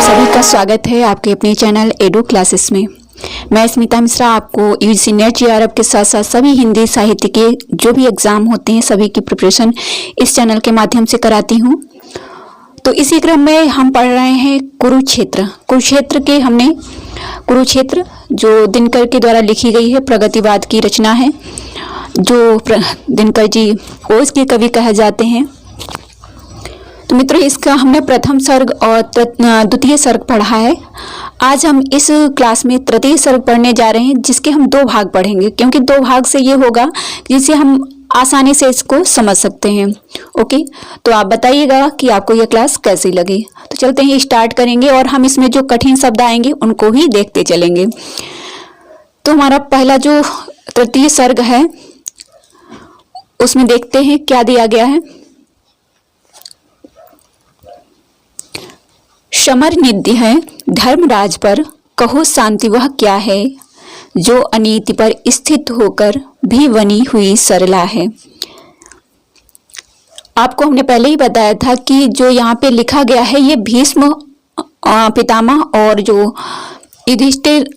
सभी का स्वागत है आपके अपने चैनल एडू क्लासेस में। मैं स्मिता मिश्रा आपको यूजीसी नेट जेआरएफ के साथ साथ सभी हिंदी साहित्य के जो भी एग्ज़ाम होते हैं सभी की प्रिपरेशन इस चैनल के माध्यम से कराती हूँ। तो इसी क्रम में हम पढ़ रहे हैं कुरुक्षेत्र के हमने कुरुक्षेत्र जो दिनकर के द्वारा लिखी गई है, प्रगतिवाद की रचना है, जो दिनकर जी ओज के कवि कहे जाते हैं। तो मित्रों, इसका हमने प्रथम सर्ग और द्वितीय सर्ग पढ़ा है। आज हम इस क्लास में तृतीय सर्ग पढ़ने जा रहे हैं, जिसके हम दो भाग पढ़ेंगे, क्योंकि दो भाग से ये होगा जिससे हम आसानी से इसको समझ सकते हैं। ओके, तो आप बताइएगा कि आपको यह क्लास कैसी लगी। तो चलते हैं, स्टार्ट करेंगे और हम इसमें जो कठिन शब्द आएंगे उनको ही देखते चलेंगे। तो हमारा पहला जो तृतीय सर्ग है उसमें देखते हैं क्या दिया गया है। समर निधि है धर्मराज पर, कहो शांति वह क्या है, जो अनीति पर स्थित होकर भी बनी हुई सरला है। आपको हमने पहले ही बताया था कि जो यहाँ पे लिखा गया है ये भीष्म पितामह और जो युधिष्ठिर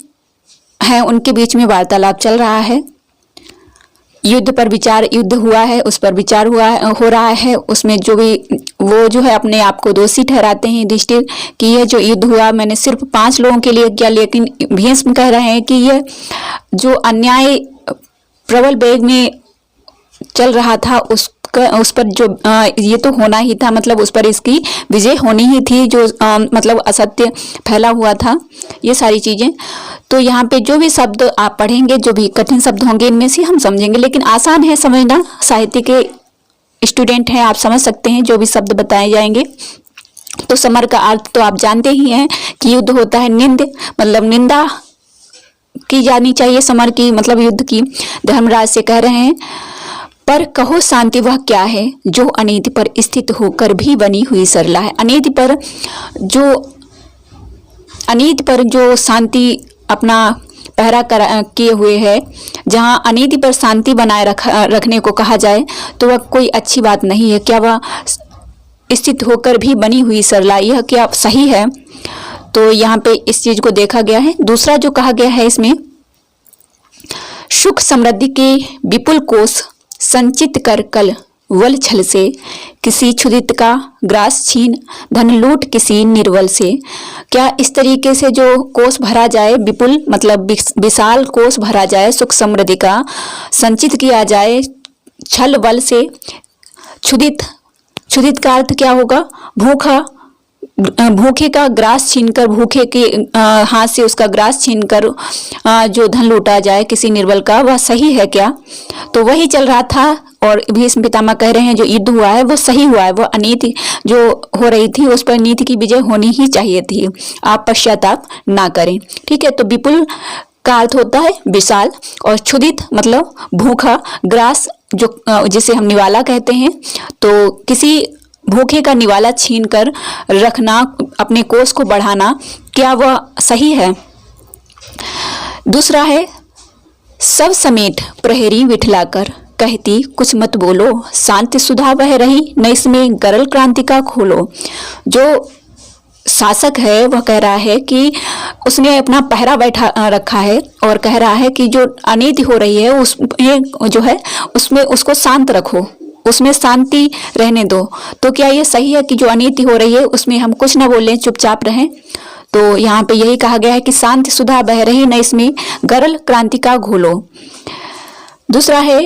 हैं उनके बीच में वार्तालाप चल रहा है। युद्ध पर विचार, युद्ध हुआ है उस पर विचार हो रहा है। उसमें जो भी वो जो है अपने आप को दोषी ठहराते हैं युधिष्ठिर कि यह जो युद्ध हुआ मैंने सिर्फ 5 लोगों के लिए किया, लेकिन भीष्म कह रहे हैं कि यह जो अन्याय प्रबल वेग में चल रहा था उस पर जो ये तो होना ही था, मतलब उस पर इसकी विजय होनी ही थी, जो मतलब असत्य फैला हुआ था, ये सारी चीजें। तो यहाँ पे जो भी शब्द आप पढ़ेंगे, जो भी कठिन शब्द होंगे इनमें से हम समझेंगे, लेकिन आसान है समझना। साहित्य के स्टूडेंट हैं, आप समझ सकते हैं जो भी शब्द बताए जाएंगे। तो समर का अर्थ तो आप जानते ही हैं कि युद्ध होता है निंद, मतलब निंदा की जानी चाहिए समर की, मतलब युद्ध की। धर्मराज से कह रहे हैं पर कहो शांति वह क्या है, जो अनीति पर स्थित होकर भी बनी हुई सरला है। अनीति पर जो शांति अपना पहरा किए हुए है, जहाँ अनीति पर शांति बनाए रखने को कहा जाए तो वह कोई अच्छी बात नहीं है। क्या वह स्थित होकर भी बनी हुई सरला, यह क्या सही है? तो यहाँ पे इस चीज को देखा गया है। दूसरा जो कहा गया है इसमें, सुख समृद्धि के विपुल कोष संचित कर कल वल छल से, किसी क्षुधित का ग्रास छीन धन लूट किसी निर्बल से। क्या इस तरीके से जो कोष भरा जाए, विपुल मतलब विशाल कोष भरा जाए, सुख समृद्धि का संचित किया जाए छल बल से। क्षुधित का अर्थ क्या होगा? भूखे का ग्रास छीनकर, भूखे के हाथ से उसका ग्रास छीनकर जो धन लूटा जाए किसी निर्बल का, वह सही है क्या? तो वही चल रहा था और भीष्म पितामह कह रहे हैं जो युद्ध हुआ है वो सही हुआ है, वो अनीति जो हो रही थी उस पर नीति की विजय होनी ही चाहिए थी, आप पश्चाताप ना करें। ठीक है, तो विपुल का अर्थ होता है विशाल और क्षुधित मतलब भूखा, ग्रास जो जिसे हम निवाला कहते हैं, तो किसी भूखे का निवाला छीन कर रखना, अपने कोष को बढ़ाना, क्या वह सही है? दूसरा है, सब समेट प्रहरी विठलाकर, कहती कुछ मत बोलो, शांति सुधा बह रही न इसमें गरल क्रांति का खोलो। जो शासक है वह कह रहा है कि उसने अपना पहरा बैठा रखा है और कह रहा है कि जो अनीति हो रही है ये जो है उसमें उसको शांत रखो, उसमें शांति रहने दो। तो क्या ये सही है कि जो अनीति हो रही है उसमें हम कुछ ना बोलें, चुपचाप रहें? तो यहाँ पे यही कहा गया है कि शांति सुधा बह रही न इसमें गरल क्रांति का घोलो। दूसरा है,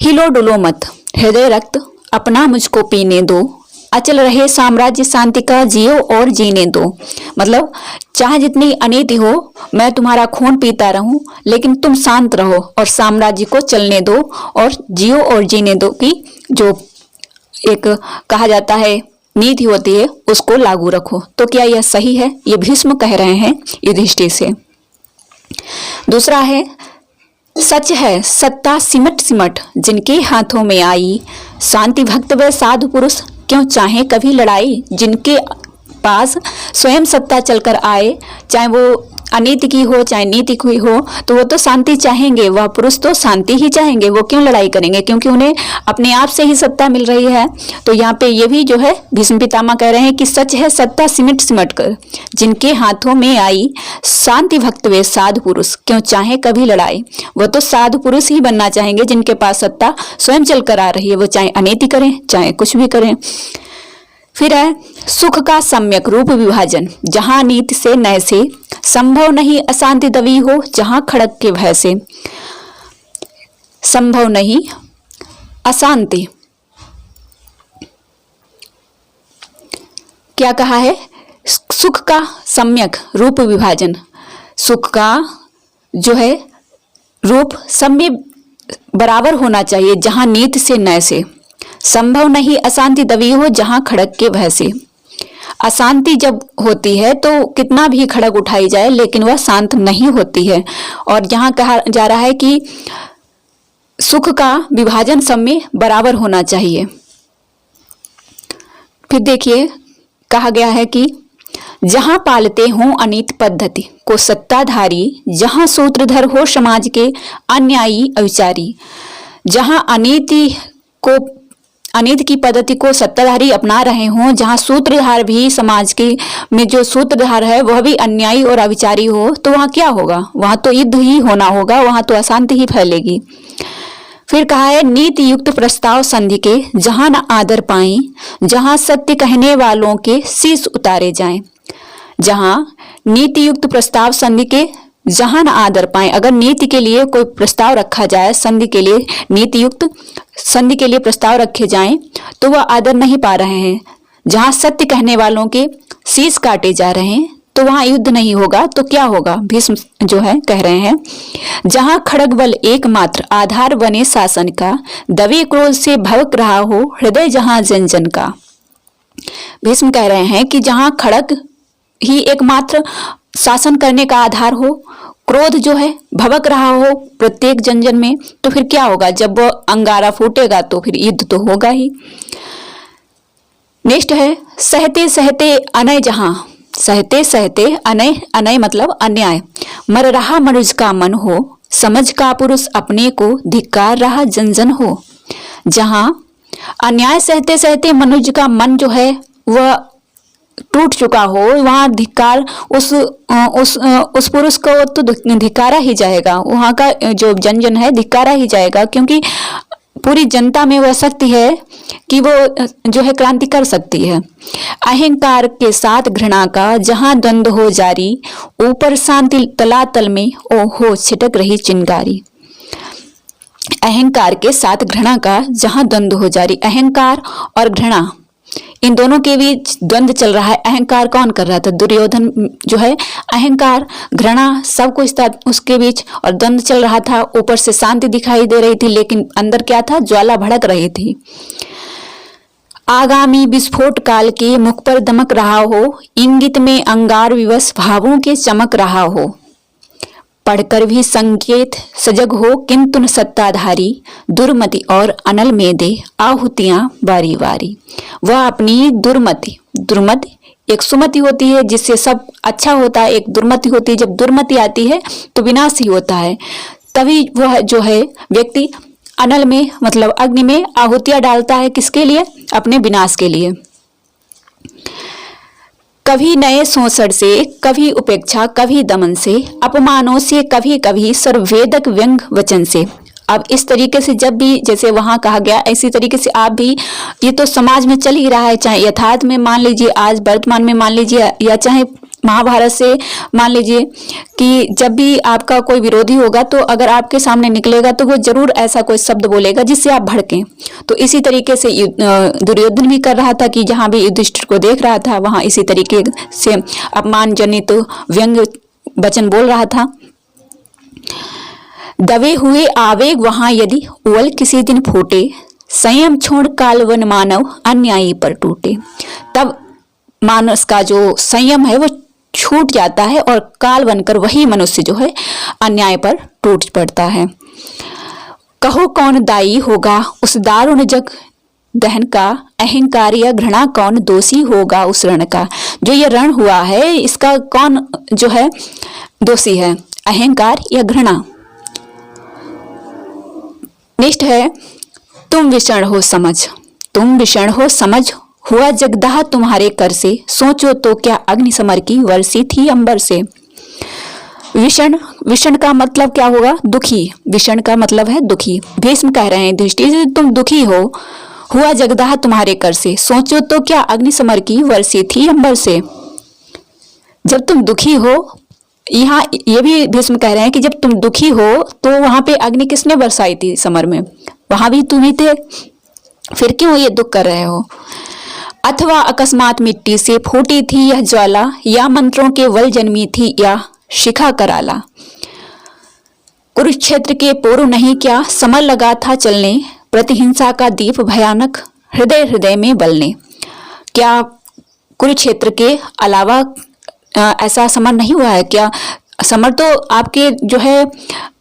हिलो डुलो मत हृदय रक्त अपना मुझको पीने दो, अचल रहे साम्राज्य शांति का जियो और जीने दो। मतलब चाहे जितनी अनीति हो, मैं तुम्हारा खून पीता रहूं, लेकिन तुम शांत रहो और साम्राज्य को चलने दो और जियो और जीने दो की जो एक कहा जाता है नीति होती है उसको लागू रखो। तो क्या यह सही है? ये भीष्म कह रहे हैं युधिष्ठिर से। दूसरा है, सच है सत्ता सिमट सिमट जिनके हाथों में आई, शांति भक्त व साधु पुरुष क्यों चाहे कभी लड़ाई। जिनके पास स्वयं सत्ता चलकर आए, चाहे वो अनीति की हो चाहे नीति की हो, तो वो तो शांति चाहेंगे, वह पुरुष तो शांति ही चाहेंगे, वो क्यों लड़ाई करेंगे, क्योंकि उन्हें अपने आप से ही सत्ता मिल रही है। तो यहाँ पे ये भी जो है भीष्म पितामह कह रहे हैं कि सच है सत्ता सिमट सिमट कर, जिनके हाथों में आई शांति भक्त वे साधु पुरुष, क्यों चाहे कभी लड़ाई। वो तो साधु पुरुष ही बनना चाहेंगे जिनके पास सत्ता स्वयं चल कर आ रही है, वो चाहे अनीति करें चाहे कुछ भी करें। फिर है सुख का सम्यक रूप विभाजन, जहां नीति से नय से संभव नहीं अशांति दबी हो, जहां खड़क के भय से संभव नहीं अशांति। क्या कहा है? सुख का सम्यक रूप विभाजन, सुख का जो है रूप सम्य बराबर होना चाहिए, जहां नीति से नय से संभव नहीं अशांति दबी हो, जहां खड़क के भय से। अशांति जब होती है तो कितना भी खड़क उठाई जाए लेकिन वह शांत नहीं होती है। और जहां कहा जा रहा है कि सुख का विभाजन सब में बराबर होना चाहिए। फिर देखिए कहा गया है कि जहां पालते हों अनीत पद्धति को सत्ताधारी, जहां सूत्रधर हो समाज के अन्यायी अविचारी। जहां अनीति की पद्धति को सत्ताधारी अपना रहे हों, जहां सूत्रधार भी समाज के में जो सूत्रधार है वह भी अन्यायी और अविचारी हो, तो वहां क्या होगा? वहां तो युद्ध ही होना होगा, वहां तो अशांति ही फैलेगी। फिर कहा है नीति युक्त प्रस्ताव संधि के, जहां न आदर पाएं, जहां सत्य कहने वालों के शीश उतारे जाएं। जहां नीति युक्त प्रस्ताव संधि के, जहां न आदर पाएं, अगर नीति के लिए कोई प्रस्ताव रखा जाए, संधि के लिए नीति युक्त संधि के लिए प्रस्ताव रखे जाएं, तो वह आदर नहीं पा रहे हैं। जहां सत्य कहने वालों के शीश काटे जा रहे हैं, तो वहां युद्ध नहीं होगा, तो क्या होगा? भीष्म जो है कह रहे हैं जहां खड़ग बल एकमात्र आधार बने शासन का, दबे क्रोध से भवक रहा हो हृदय जहां जन जन का। भीष्म कह रहे हैं कि जहां खड़ग ही एकमात्र शासन करने का आधार हो, क्रोध जो है भवक रहा हो प्रत्येक जन जन में, तो फिर क्या होगा? जब वो अंगारा फूटेगा तो फिर युद्ध तो होगा ही। नेक्स्ट है सहते सहते अनय, जहां सहते सहते अनय, अनय मतलब अन्याय, मर रहा मनुज का मन हो, समझ का पुरुष अपने को धिक्कार रहा जन जन हो। जहां अन्याय सहते सहते मनुज का मन जो है वह टूट चुका हो, वहां धिक्कार उस पुरुष को तो धिक्कारा ही जाएगा, वहां का जो जन जन है धिक्कारा ही जाएगा, क्योंकि पूरी जनता में वह शक्ति है कि वो जो है क्रांति कर सकती है। अहंकार के साथ घृणा का जहां द्वंद्व हो जारी, ऊपर शांति तलातल में ओ हो छिटक रही चिंगारी। अहंकार के साथ घृणा का जहां द्वंद्व हो जारी, अहंकार और घृणा इन दोनों के बीच द्वंद्व चल रहा है। अहंकार कौन कर रहा था? दुर्योधन जो है, अहंकार घृणा सब कुछ था उसके बीच और द्वंद्व चल रहा था। ऊपर से शांति दिखाई दे रही थी लेकिन अंदर क्या था? ज्वाला भड़क रही थी। आगामी विस्फोट काल के मुख पर दमक रहा हो, इंगित में अंगार विवश भावों के चमक रहा हो। पढ़कर भी संकेत सजग हो किंतु न सत्ताधारी, दुर्मति और अनल में दे आहुतियां बारी बारी। वह अपनी दुर्मति एक सुमति होती है जिससे सब अच्छा होता है, एक दुर्मति होती है, जब दुर्मति आती है तो विनाश ही होता है। तभी वह जो है व्यक्ति अनल में मतलब अग्नि में आहुतियां डालता है, किसके लिए? अपने विनाश के लिए। कभी नए शोषण से, कभी उपेक्षा, कभी दमन से, अपमानों से, कभी कभी सर्ववेदक व्यंग वचन से। अब इस तरीके से जब भी जैसे वहां कहा गया, इसी तरीके से आप भी, ये तो समाज में चल ही रहा है, चाहे यथार्थ में मान लीजिए, आज वर्तमान में मान लीजिए, या चाहे महाभारत से मान लीजिए कि जब भी आपका कोई विरोधी होगा तो अगर आपके सामने निकलेगा तो वो जरूर ऐसा कोई शब्द बोलेगा जिससे आप भड़कें। तो इसी तरीके से दुर्योधन भी कर रहा था कि जहां भी युधिष्ठिर को देख रहा था वहां इसी तरीके से अपमानजनित व्यंग वचन बोल रहा था। दबे हुए आवेग वहां यदि उवल किसी दिन फूटे, संयम छोड़ कालवन मानव अन्यायी पर टूटे। तब मानस का जो संयम है वो छूट जाता है और काल बनकर वही मनुष्य जो है अन्याय पर टूट पड़ता है। कहो कौन दाई होगा उस दारुण जग दहन का अहंकार या घृणा कौन दोषी होगा उस रण का। जो ये रण हुआ है इसका कौन जो है दोषी है, अहंकार या घृणा। नेक्स्ट है तुम विषण हो समझ। तुम विषण हो समझ हुआ जगदाह तुम्हारे कर से, सोचो तो क्या अग्नि समर की वर्षी थी अंबर से। विषण, विषण का मतलब क्या होगा, दुखी। विषण का मतलब है दुखी। भीष्म कह रहे हैं युधिष्ठिर से तुम दुखी हो, हुआ जगदाह तुम्हारे कर से, सोचो तो क्या अग्नि समर की वर्षी थी अंबर से। जब तुम दुखी हो, यहाँ ये भी भीष्म कह रहे हैं कि जब तुम दुखी हो तो वहां पे अग्नि किसने बरसाई थी समर में, वहां भी तुम ही थे, फिर क्यों ये दुख कर रहे हो। अथवा अकस्मात मिट्टी से फूटी थी यह ज्वाला, या मंत्रों के वल जन्मी थी या शिखा कराला। कुरुक्षेत्र के पूर्व नहीं क्या समर लगा था चलने, प्रतिहिंसा का दीप भयानक हृदय हृदय में बलने। क्या कुरुक्षेत्र के अलावा ऐसा समर नहीं हुआ है क्या। समर तो आपके जो है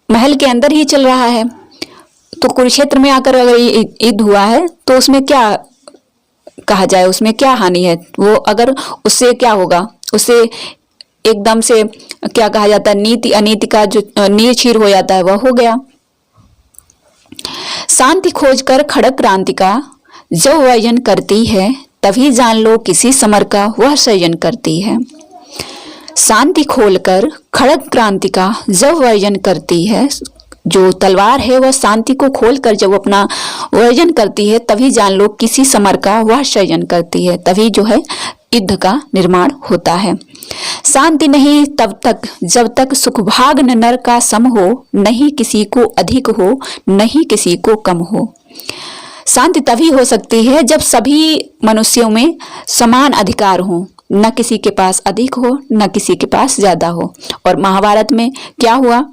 महल के अंदर ही चल रहा है, तो कुरुक्षेत्र में आकर अगर युद्ध हुआ है तो उसमें क्या कहा जाए, उसमें क्या हानि है। वो अगर उससे क्या होगा, उससे एकदम से क्या कहा जाता है, नीति अनीति का जो नीर छीर हो जाता है वह हो गया। शांति खोजकर खड़ग क्रांति का जब वर्जन करती है, तभी जान लो किसी समर का वह सृजन करती है। शांति खोलकर खड़ग क्रांति का जब वर्जन करती है, जो तलवार है वह शांति को खोलकर जब अपना वर्जन करती है, तभी जान लो किसी समर का वह सृजन करती है, तभी जो है युद्ध का निर्माण होता है। शांति नहीं तब तक जब तक सुख भाग न नर का सम हो, नहीं किसी को अधिक हो नहीं किसी को कम हो। शांति तभी हो सकती है जब सभी मनुष्यों में समान अधिकार हो, न किसी के पास अधिक हो न किसी के पास ज्यादा हो। और महाभारत में क्या हुआ,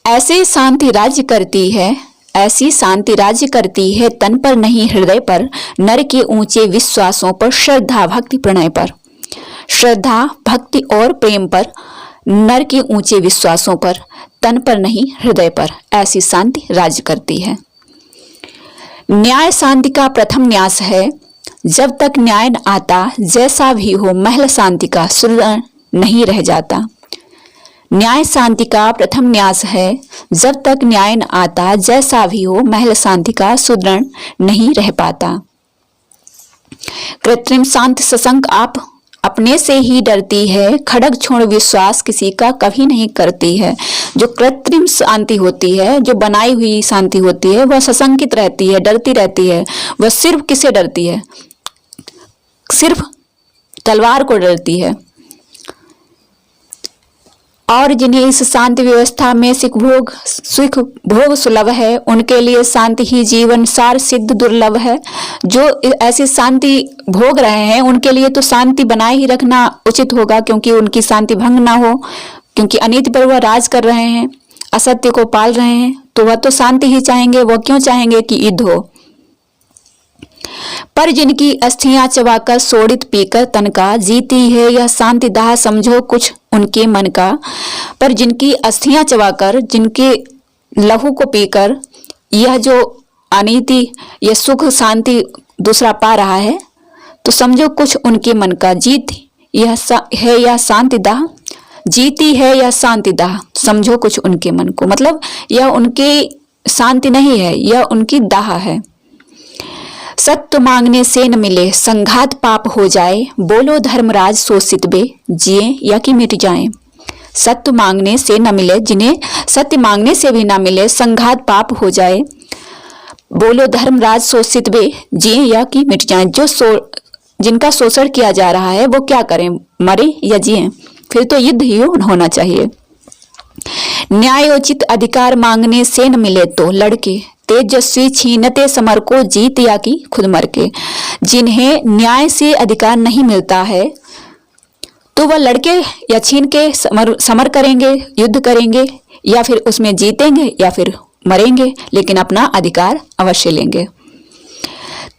ऐसे शांति राज्य करती है, ऐसी शांति राज्य करती है तन पर नहीं हृदय पर, नर के ऊंचे विश्वासों पर, श्रद्धा भक्ति प्रणय पर। श्रद्धा भक्ति और प्रेम पर, नर के ऊंचे विश्वासों पर, तन पर नहीं हृदय पर, ऐसी शांति राज्य करती है। न्याय शांति का प्रथम न्यास है, जब तक न्याय न आता जैसा भी हो महल शांति का सुदृढ़ नहीं रह जाता। न्याय शांति का प्रथम न्यास है, जब तक न्याय न आता जैसा भी हो महल शांति का सुदृढ़ नहीं रह पाता। कृत्रिम शांति सशंक आप अपने से ही डरती है, खड़ग छोड़ विश्वास किसी का कभी नहीं करती है। जो कृत्रिम शांति होती है, जो बनाई हुई शांति होती है, वह सशंकित रहती है, डरती रहती है। वह सिर्फ किसे डरती है, सिर्फ तलवार को डरती है। और जिन्हें इस शांति व्यवस्था में सुख भोग सुलभ है, उनके लिए शांति ही जीवन सार सिद्ध दुर्लभ है। जो ऐसी शांति भोग रहे हैं उनके लिए तो शांति बनाए ही रखना उचित होगा, क्योंकि उनकी शांति भंग ना हो, क्योंकि अनीति पर वह राज कर रहे हैं, असत्य को पाल रहे हैं, तो वह तो शांति ही चाहेंगे। वह क्यों चाहेंगे कि युद्ध हो। पर जिनकी अस्थियां चबाकर सोडित पीकर तन का, जीती है यह शांति दाह समझो कुछ उनके मन का। पर जिनकी अस्थियां चबाकर, जिनके लहू को पीकर यह जो अनीति, यह सुख शांति दूसरा पा रहा है, तो समझो कुछ उनके मन का। जीत यह है यह शांति दाह, जीती है यह शांति दाह, समझो कुछ उनके मन को। मतलब यह उनकी शांति नहीं है, यह उनकी दाह है। सत्य मांगने से न मिले संघात पाप हो जाए, बोलो धर्मराज शोषित बे जिए या कि मिट जाए। सत्य मांगने से न मिले, जिन्हें सत्य मांगने से भी ना मिले संघात पाप हो जाए, बोलो धर्मराज शोषित बे जिए या कि मिट जाए। जिनका शोषण किया जा रहा है वो क्या करें, मरे या जिए, फिर तो युद्ध ही होना चाहिए। न्यायोचित अधिकार मांगने से न मिले तो लड़के, तेजस्वी छीनते समर को जीत या कि खुद मर के। जिन्हें न्याय से अधिकार नहीं मिलता है तो वह लड़के या छीन के समर करेंगे, युद्ध करेंगे, या फिर उसमें जीतेंगे या फिर मरेंगे, लेकिन अपना अधिकार अवश्य लेंगे।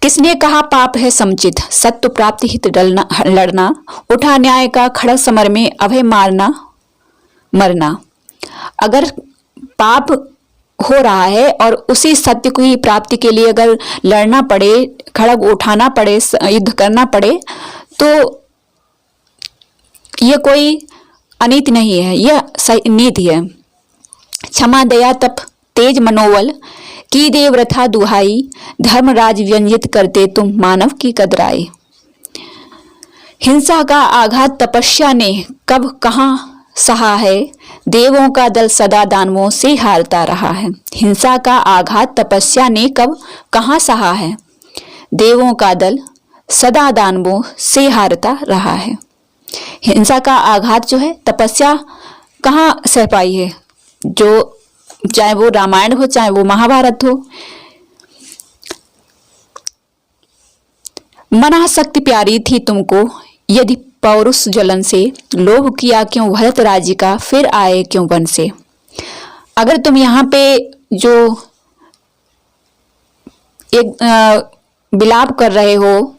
किसने कहा पाप है समुचित, सत्य प्राप्ति हित लड़ना, उठा न्याय का खड़ग समर में अभय मारना मरना। अगर पाप हो रहा है और उसी सत्य की प्राप्ति के लिए अगर लड़ना पड़े, खड़ग उठाना पड़े, युद्ध करना पड़े, तो ये कोई अनीति नहीं है, यह नीति है। क्षमा दया तप तेज मनोबल की दे वृथा दुहाई, धर्मराज व्यंजित करते तुम मानव की कदराई। हिंसा का आघात तपस्या ने कब कहाँ सहा है, देवों का दल सदा दानवों से हारता रहा है। हिंसा का आघात तपस्या ने कब कहाँ सहा है, देवों का दल सदा दानवों से हारता रहा है। हिंसा का आघात जो है तपस्या कहाँ सह पाई है, जो चाहे वो रामायण हो चाहे वो महाभारत हो। मनाशक्ति प्यारी थी तुमको यदि पौरुष ज्वलन से, लोभ किया क्यों भरत राज्य का फिर आए क्यों वन से। अगर तुम यहाँ पे जो एक विलाप कर रहे हो,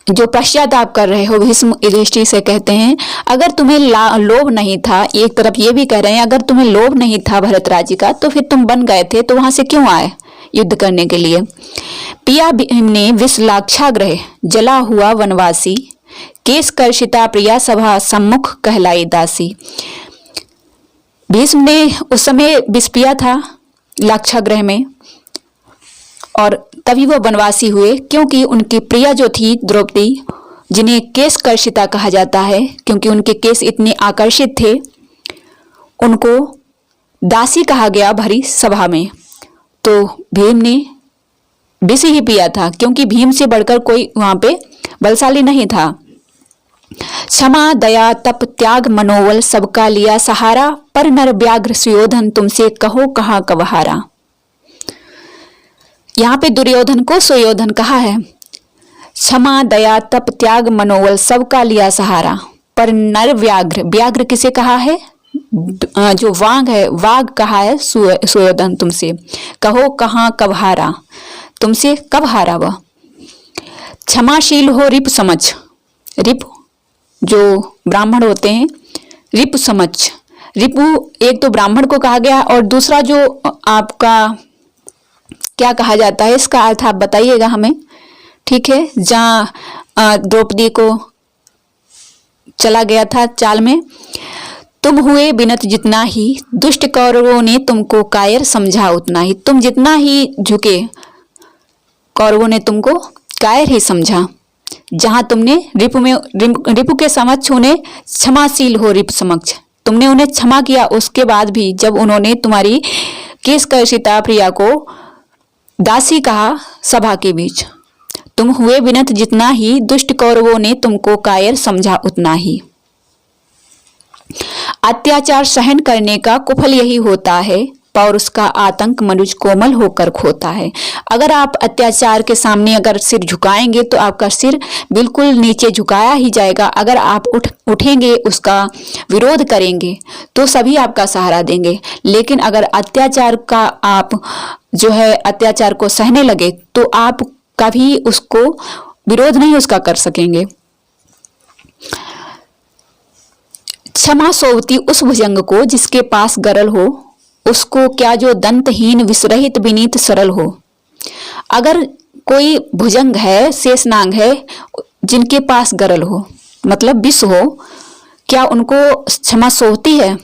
जो पश्चाताप कर रहे हो, भीष्म युधिष्ठिर से कहते हैं अगर तुम्हें लोभ नहीं था, एक तरफ ये भी कह रहे हैं अगर तुम्हें लोभ नहीं था भरत राज्य का तो फिर तुम बन गए थे, तो वहां से क्यों आए युद्ध करने के लिए। पिया भीम ने विष लाक्षाग्रह, जला हुआ वनवासी, केस कर्षिता प्रिया सभा सम्मुख कहलाई दासी। भीष्म ने उस समय विष पिया था लाक्षागृह में और तभी वो वनवासी हुए, क्योंकि उनकी प्रिया जो थी द्रौपदी, जिन्हें केस कर्षिता कहा जाता है क्योंकि उनके केस इतने आकर्षित थे, उनको दासी कहा गया भरी सभा में। तो भीम ने विष ही पिया था क्योंकि भीम से बढ़कर कोई वहां पे बलशाली नहीं था। क्षमा दया तप त्याग मनोबल सबका लिया सहारा, पर नर व्याघ्र सुयोधन तुमसे कहो कहाँ कब हारा। यहाँ पे दुर्योधन को सुयोधन कहा है। क्षमा दया तप त्याग मनोबल सबका लिया सहारा, पर नर व्याघ्र, व्याघ्र किसे कहा है, जो वाघ है, वाघ कहा है सुयोधन तुमसे, कहो कहाँ कब हारा, तुमसे कब हारा वह। क्षमाशील हो रिप समझ, रिप जो ब्राह्मण होते हैं, रिप समझ, रिपु एक तो ब्राह्मण को कहा गया और दूसरा जो आपका क्या कहा जाता है, इसका अर्थ आप बताइएगा हमें, ठीक है। जहाँ द्रौपदी को चला गया था चाल में, तुम हुए बिनत जितना ही, दुष्ट कौरवों ने तुमको कायर समझा उतना ही। तुम जितना ही झुके, कौरवों ने तुमको कायर ही समझा। जहां तुमने रिपु के समक्ष उन्हें क्षमाशील हो रिप समक्ष, तुमने उन्हें क्षमा किया, उसके बाद भी जब उन्होंने तुम्हारी केस कर्षिता प्रिया को दासी कहा सभा के बीच, तुम हुए बिनत जितना ही, दुष्ट कौरवों ने तुमको कायर समझा उतना ही। अत्याचार सहन करने का कुफल यही होता है, पौरुष का आतंक मनुज कोमल होकर खोता है। अगर आप अत्याचार के सामने अगर सिर झुकाएंगे तो आपका सिर बिल्कुल नीचे झुकाया ही जाएगा। अगर आप उठेंगे, उसका विरोध करेंगे तो सभी आपका सहारा देंगे। लेकिन अगर अत्याचार का आप जो है अत्याचार को सहने लगे तो आप कभी उसको विरोध नहीं उसका कर सकेंगे। क्षमा सोवती उस भुजंग को जिसके पास गरल हो, उसको क्या जो दंतहीन विसरहित विनीत सरल हो। अगर कोई भुजंग है, शेषनाग है, जिनके पास गरल हो मतलब विष हो, क्या उनको क्षमा सोवती है?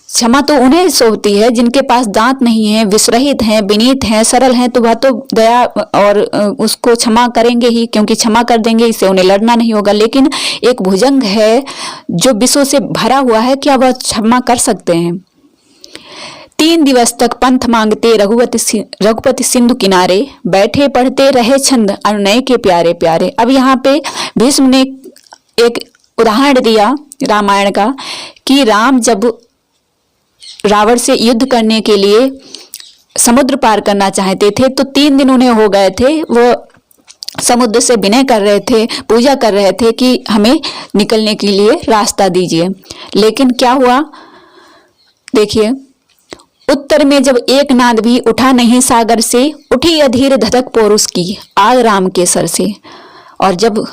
क्षमा तो उन्हें सोवती है जिनके पास दांत नहीं है, विसरहित हैं, विनीत हैं, सरल हैं, तो वह तो दया और उसको क्षमा करेंगे ही, क्योंकि क्षमा कर देंगे, इससे उन्हें लड़ना नहीं होगा। लेकिन एक भुजंग है जो विषों से भरा हुआ है, क्या वह क्षमा कर सकते हैं? 3 दिवस तक पंथ मांगते रघुपति सिंधु किनारे, बैठे पढ़ते रहे छंद अनुनय के प्यारे प्यारे। अब यहाँ पे भीष्म ने एक उदाहरण दिया रामायण का कि राम जब रावण से युद्ध करने के लिए समुद्र पार करना चाहते थे तो 3 दिन उन्हें हो गए थे। वो समुद्र से विनय कर रहे थे, पूजा कर रहे थे कि हमें निकलने के लिए रास्ता दीजिए। लेकिन क्या हुआ देखिए, उत्तर में जब एक नाद भी उठा नहीं सागर से, उठी अधीर धधक पौरुष की आग राम के सर से। और जब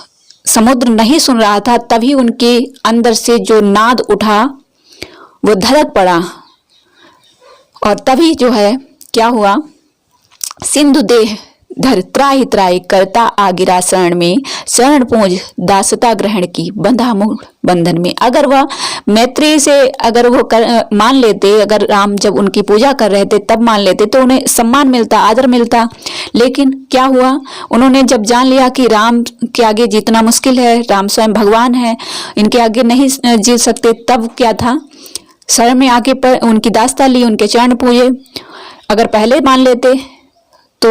समुद्र नहीं सुन रहा था तभी उनके अंदर से जो नाद उठा वो धड़क पड़ा और तभी जो है क्या हुआ, सिंधु देह धर त्राहि त्राहि करता आगिरा शरण में, शरण पूज दासता ग्रहण की बंधा मूढ़ बंधन में। अगर वह मैत्री से अगर वो मान लेते, अगर राम जब उनकी पूजा कर रहे थे तब मान लेते तो उन्हें सम्मान मिलता, आदर मिलता। लेकिन क्या हुआ, उन्होंने जब जान लिया कि राम के आगे जीतना मुश्किल है, राम स्वयं भगवान है, इनके आगे नहीं जीत सकते, तब क्या था, शरण में आके पर उनकी दास्ता ली, उनके चरण पूजे। अगर पहले मान लेते तो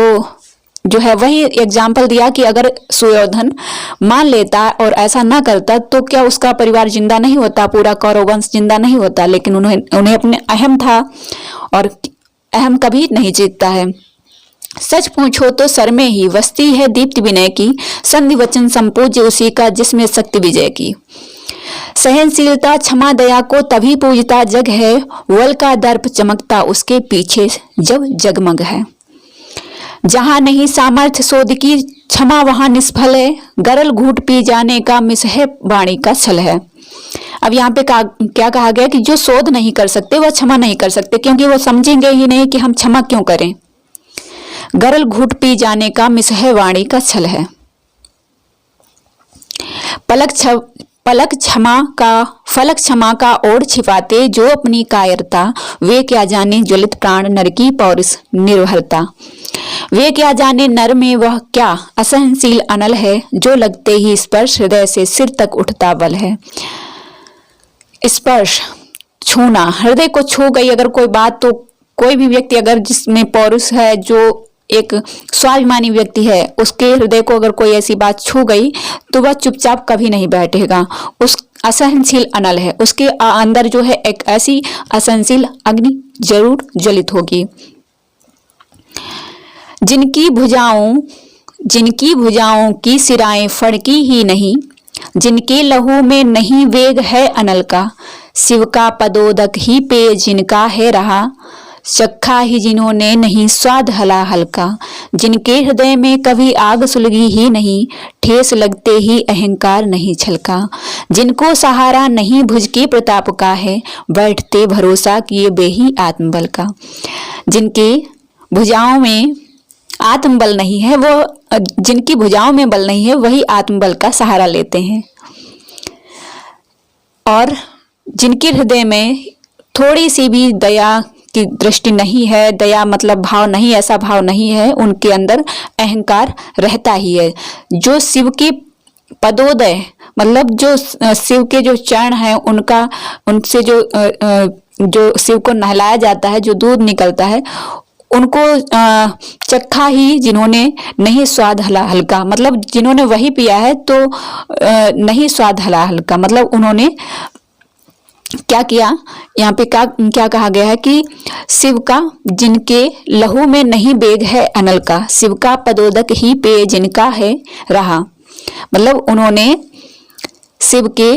जो है वही एग्जाम्पल दिया कि अगर सुयोधन मान लेता और ऐसा ना करता तो क्या उसका परिवार जिंदा नहीं होता, पूरा कौरव वंश जिंदा नहीं होता। लेकिन उन्हें अपने अहम था और अहम कभी नहीं जीतता है। सच पूछो तो सर में ही वस्ती है दीप्ति विनय की, संधि वचन संपूज्य उसी का जिसमें शक्ति विजय की। सहनशीलता क्षमा दया को तभी पूजता जग है, वल का दर्प चमकता उसके पीछे जब जगमग है। जहां नहीं सामर्थ्य शोध की क्षमा वहां निष्फल है, गरल घूट पी जाने का मिसह वाणी का छल है। अब यहाँ पे क्या कहा गया कि जो शोध नहीं कर सकते वह क्षमा नहीं कर सकते, क्योंकि वो समझेंगे ही नहीं कि हम क्षमा क्यों करें। गरल घूट पी जाने का मिसह वाणी का छल है। फलक क्षमा का ओढ़ छिपाते जो अपनी कायरता, वे क्या जाने ज्वलित प्राण नर की पौरुष निर्भरता। वे क्या जाने नर में वह क्या असहनशील अनल है, जो लगते ही स्पर्श हृदय से सिर तक उठता बल है। स्पर्श, छूना, हृदय को छू गई अगर कोई बात, तो कोई भी व्यक्ति अगर जिसमें पौरुष है, जो एक स्वाभिमानी व्यक्ति है, उसके हृदय को अगर कोई ऐसी बात छू गई तो वह चुपचाप कभी नहीं बैठेगा। उस असहनशील अनल है, उसके अंदर जो है एक ऐसी असहनशील अग्नि जरूर ज्वलित होगी। जिनकी भुजाओं की सिराएं फड़की ही नहीं, जिनके लहू में नहीं वेग है अनल का, शिव का पदोदक ही पेय जिनका है रहा, चखा ही जिन्होंने नहीं स्वाद हला हल्का। जिनके हृदय में कभी आग सुलगी ही नहीं, ठेस लगते ही अहंकार नहीं छलका। जिनको सहारा नहीं भुज के प्रताप का है, बैठते भरोसा किए बेही आत्मबल का। जिनके भुजाओं में आत्मबल नहीं है, वो जिनकी भुजाओं में बल नहीं है वही आत्मबल का सहारा लेते हैं। और जिनके हृदय में थोड़ी सी भी दया की दृष्टि नहीं है, दया मतलब भाव नहीं, ऐसा भाव नहीं है, उनके अंदर अहंकार रहता ही है। जो शिव के पदोदय मतलब जो शिव के जो चरण हैं उनका, उनसे जो शिव को नहलाया जाता है, जो दूध निकलता है, उनको चखा ही जिन्होंने नहीं स्वाद हला हल्का, मतलब जिन्होंने वही पिया है तो नहीं स्वाद हला हल्का, मतलब उन्होंने क्या किया। यहाँ पे क्या कहा गया है कि शिव का जिनके लहू में नहीं बेग है अनल का, शिव का पदोदक ही पेय जिनका है रहा, मतलब उन्होंने शिव के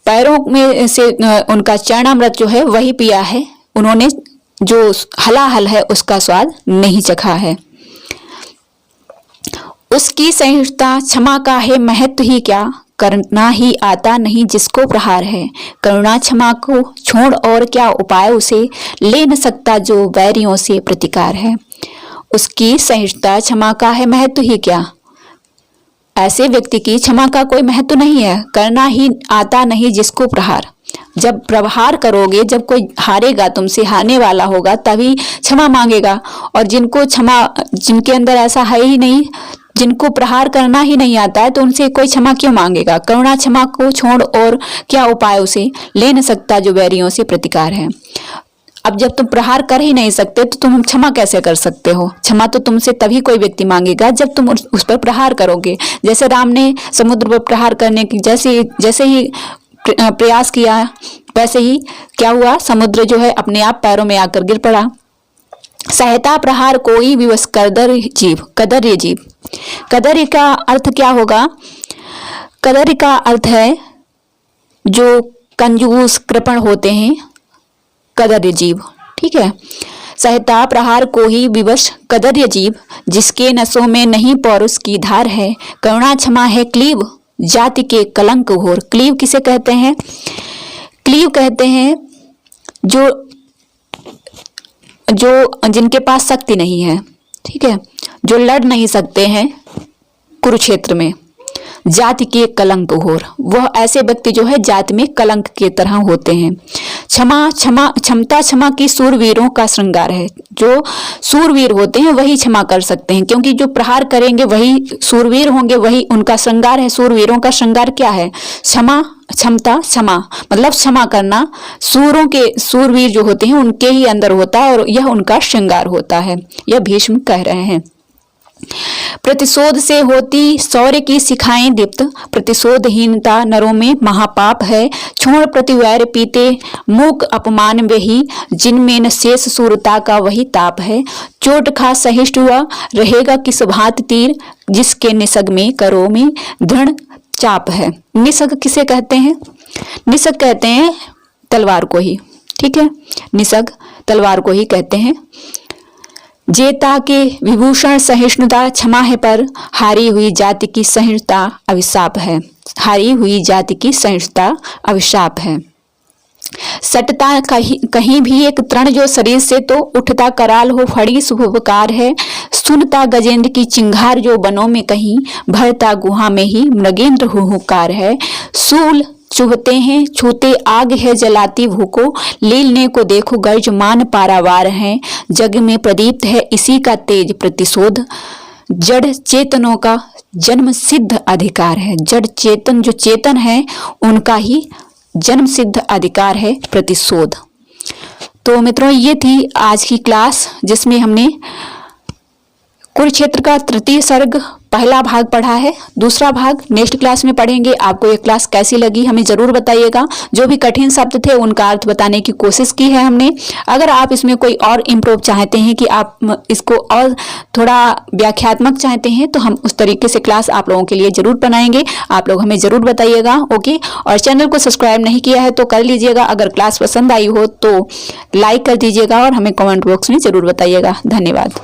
पैरों में से उनका चरणामृत जो है वही पिया है, उन्होंने जो हलाहल है उसका स्वाद नहीं चखा है। उसकी सहिष्णुता क्षमा का है महत्व ही क्या, करना ही आता नहीं जिसको प्रहार है। करुणा क्षमा को छोड़ और क्या उपाय, उसे ले न सकता जो वैरियों से प्रतिकार है। उसकी सहिष्णुता क्षमा का है महत्व ही क्या, ऐसे व्यक्ति की क्षमा का कोई महत्व नहीं है। करना ही आता नहीं जिसको प्रहार, जब प्रहार करोगे, जब कोई हारेगा, तुमसे हारने वाला होगा तभी क्षमा मांगेगा। और जिनको क्षमा, जिनके अंदर ऐसा है ही नहीं, जिनको प्रहार करना ही नहीं आता है, तो उनसे कोई क्षमा क्यों मांगेगा। करुणा क्षमा को छोड़ और क्या उपाय, उसे ले न सकता जो वैरियों से प्रतिकार है। अब जब तुम प्रहार कर ही नहीं सकते तो तुम क्षमा कैसे कर सकते हो। क्षमा तो तुमसे तभी कोई व्यक्ति मांगेगा जब तुम उस पर प्रहार करोगे। जैसे राम ने समुद्र पर प्रहार करने की जैसे ही प्रयास किया, वैसे ही क्या हुआ, समुद्र जो है अपने आप पैरों में आकर गिर पड़ा। सहता प्रहार कोई विवश कदर जीव, कदर्य जीव। कदर्य का अर्थ क्या होगा, कदर्य का अर्थ है जो कंजूस कृपण होते हैं, कदर्य जीव, ठीक है। सहता प्रहार को ही विवश कदर्य जीव, जिसके नसों में नहीं पौरुष की धार है। करुणा क्षमा है क्लीव, जाति के कलंक घोर। क्लीव किसे कहते हैं, क्लीव कहते हैं जो जो जिनके पास शक्ति नहीं है, ठीक है, जो लड़ नहीं सकते हैं कुरुक्षेत्र में, जाति के कलंक घोर, वह ऐसे व्यक्ति जो है जाति में कलंक की तरह होते हैं। क्षमता क्षमा की सूरवीरों का श्रृंगार है। जो सूरवीर होते हैं वही क्षमा कर सकते हैं, क्योंकि जो प्रहार करेंगे वही सूरवीर होंगे, वही उनका श्रृंगार है। सूरवीरों का श्रृंगार क्या है? क्षमा, क्षमता, क्षमा, मतलब क्षमा करना। सूरवीर जो होते हैं उनके ही अंदर होता है और यह उनका श्रृंगार होता है, यह भीष्म कह रहे हैं। प्रतिशोध से होती शौर्य की शिखाएं दीप्त, प्रतिशोधहीनता नरों में महापाप है। छोड़ प्रतिवैर पीते मूक अपमान वही, जिनमें न शेष सूरता का वही ताप है। चोट खा सहिष्णु हुआ रहेगा किस भांत तीर, जिसके निसग में करो में दृढ़ चाप है। निसग किसे कहते हैं? निसग कहते हैं तलवार को ही, ठीक है, निसग तलवार को ही कहते हैं। जेता के विभूषण सहिष्णुता क्षमा है, पर हारी हुई जाति की सहिष्णुता अभिशाप है। हारी हुई जाति की सहिष्णुता अभिशाप है। सटता कहीं भी एक तृण जो शरीर से, तो उठता कराल हो फड़ी शुभकार है। सुनता गजेंद्र की चिंगार जो बनों में कहीं, भरता गुहा में ही मृगेंद्र हुहुकार है। सूल चुभते हैं छूते आग है जलाती भूको, लीलने को देखो गर्ज मान पारावार है। जग में प्रदीप्त है इसी का तेज प्रतिशोध, जड़ चेतनों का जन्म सिद्ध अधिकार है। जड़ चेतन जो चेतन है उनका ही जन्म सिद्ध अधिकार है प्रतिशोध। तो मित्रों ये थी आज की क्लास, जिसमें हमने कुरुक्षेत्र का तृतीय सर्ग पहला भाग पढ़ा है। दूसरा भाग नेक्स्ट क्लास में पढ़ेंगे। आपको ये क्लास कैसी लगी हमें जरूर बताइएगा। जो भी कठिन शब्द थे उनका अर्थ बताने की कोशिश की है हमने। अगर आप इसमें कोई और इम्प्रूव चाहते हैं कि आप इसको और थोड़ा व्याख्यात्मक चाहते हैं, तो हम उस तरीके से क्लास आप लोगों के लिए जरूर बनाएंगे। आप लोग हमें जरूर बताइएगा, ओके। और चैनल को सब्सक्राइब नहीं किया है तो कर लीजिएगा। अगर क्लास पसंद आई हो तो लाइक कर दीजिएगा और हमें कमेंट बॉक्स में जरूर बताइएगा। धन्यवाद।